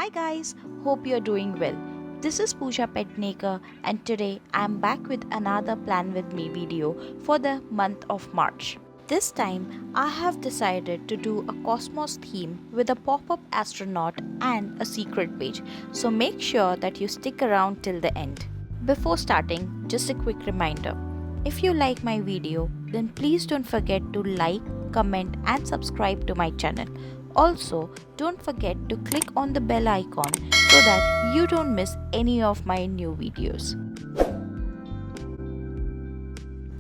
Hi guys, hope you're doing well. This is Pooja Petnaker and today I'm back with another Plan With Me video for the month of March. This time I have decided to do a cosmos theme with a pop-up astronaut and a secret page, so make sure that you stick around till the end. Before starting, just a quick reminder. If you like my video, then please don't forget to like, comment and subscribe to my channel. Also, don't forget to click on the bell icon so that you don't miss any of my new videos.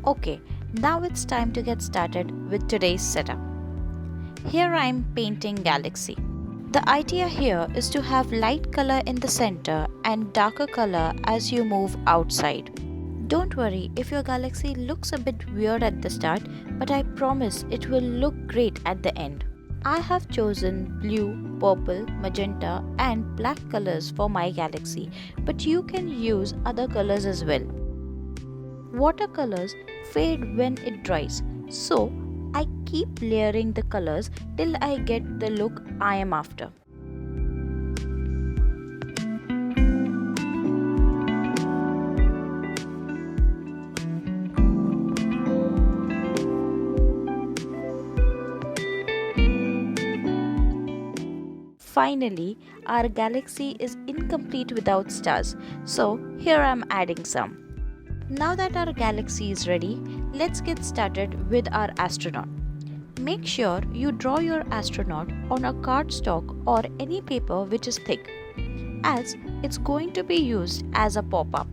Okay, now it's time to get started with today's setup. Here I'm painting Galaxy. The idea here is to have light color in the center and darker color as you move outside. Don't worry if your galaxy looks a bit weird at the start, but I promise it will look great at the end. I have chosen blue, purple, magenta and black colors for my galaxy, but you can use other colors as well. Watercolors fade when it dries, so I keep layering the colors till I get the look I am after. Finally, our galaxy is incomplete without stars, so here I am adding some. Now that our galaxy is ready, let's get started with our astronaut. Make sure you draw your astronaut on a cardstock or any paper which is thick, as it's going to be used as a pop-up.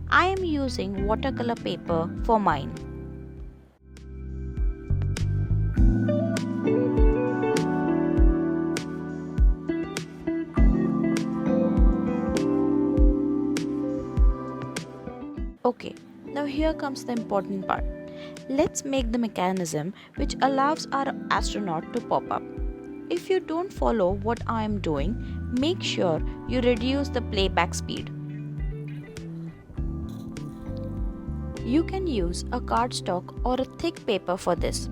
I am using watercolor paper for mine. Okay, now here comes the important part. Let's make the mechanism which allows our astronaut to pop up. If you don't follow what I am doing, make sure you reduce the playback speed. You can use a cardstock or a thick paper for this.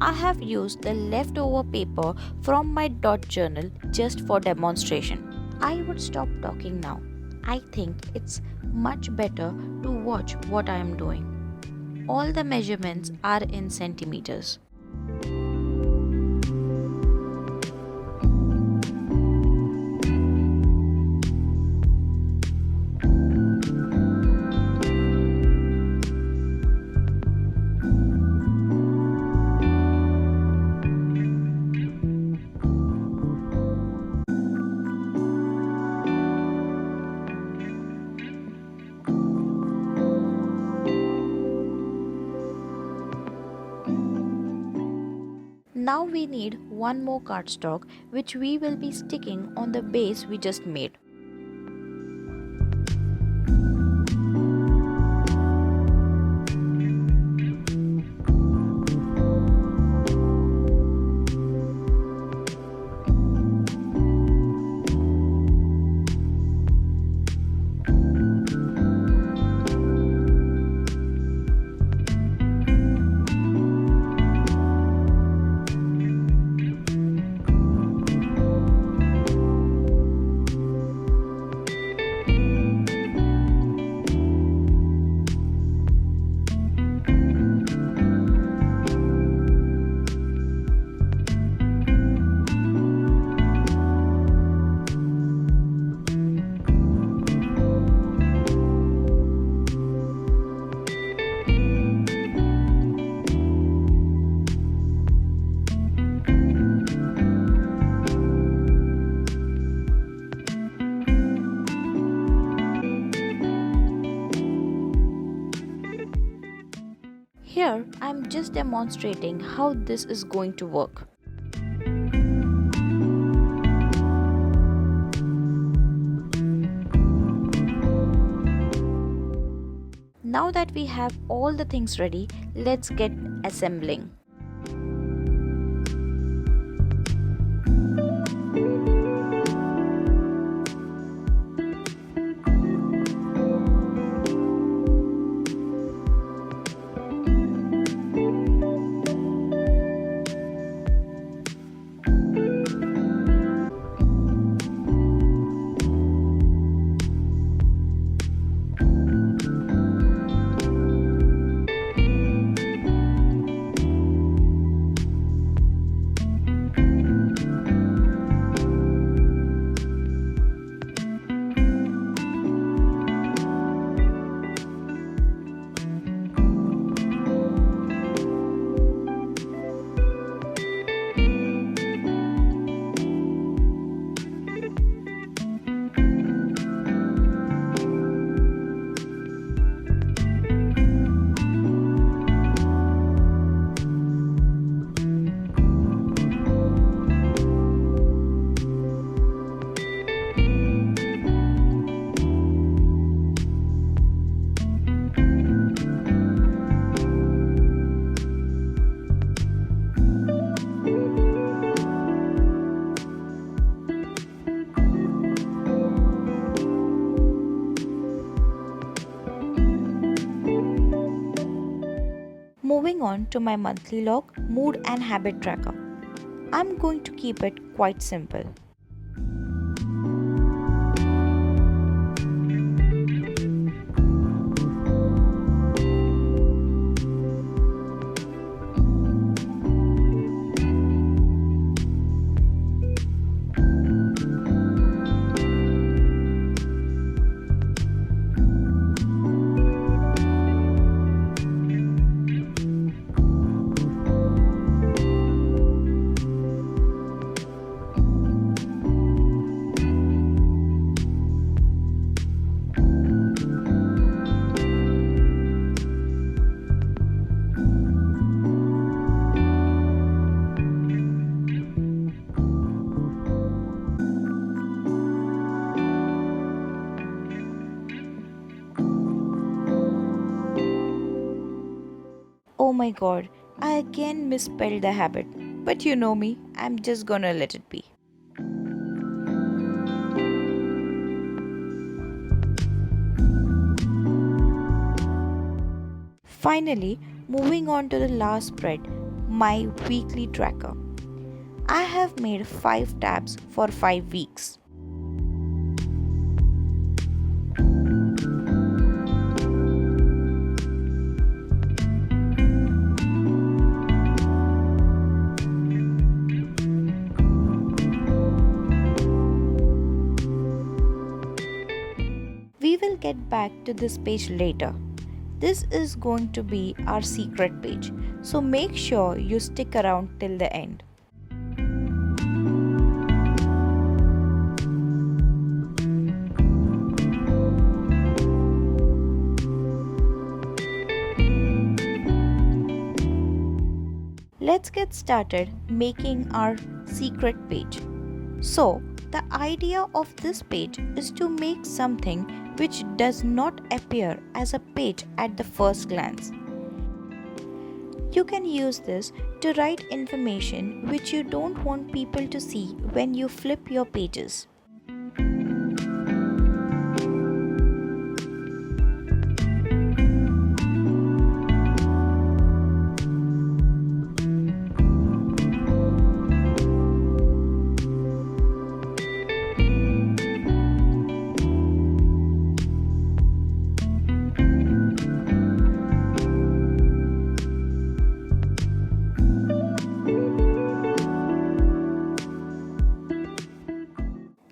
I have used the leftover paper from my dot journal just for demonstration. I would stop talking now. I think it's much better to watch what I am doing. All the measurements are in centimeters. Now we need one more cardstock which we will be sticking on the base we just made. Here, I'm just demonstrating how this is going to work. Now that we have all the things ready, let's get assembling. moving on to my monthly log, mood and habit tracker. I'm going to keep it quite simple. Oh my god, I again misspelled the habit. But you know me, I'm just gonna let it be. Finally, moving on to the last spread, my weekly tracker. I have made 5 tabs for 5 weeks. We will get back to this page later. This is going to be our secret page, so make sure you stick around till the end. Let's get started making our secret page. So, the idea of this page is to make something which does not appear as a page at the first glance. You can use this to write information which you don't want people to see when you flip your pages.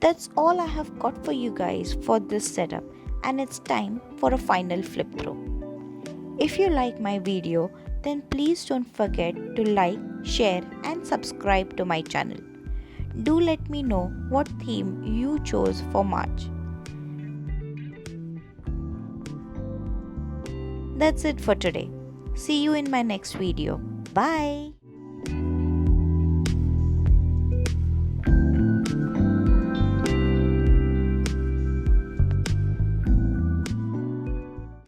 That's all I have got for you guys for this setup, and it's time for a final flip through. If you like my video, then please don't forget to like, share and subscribe to my channel. Do let me know what theme you chose for March. That's it for today. See you in my next video. Bye.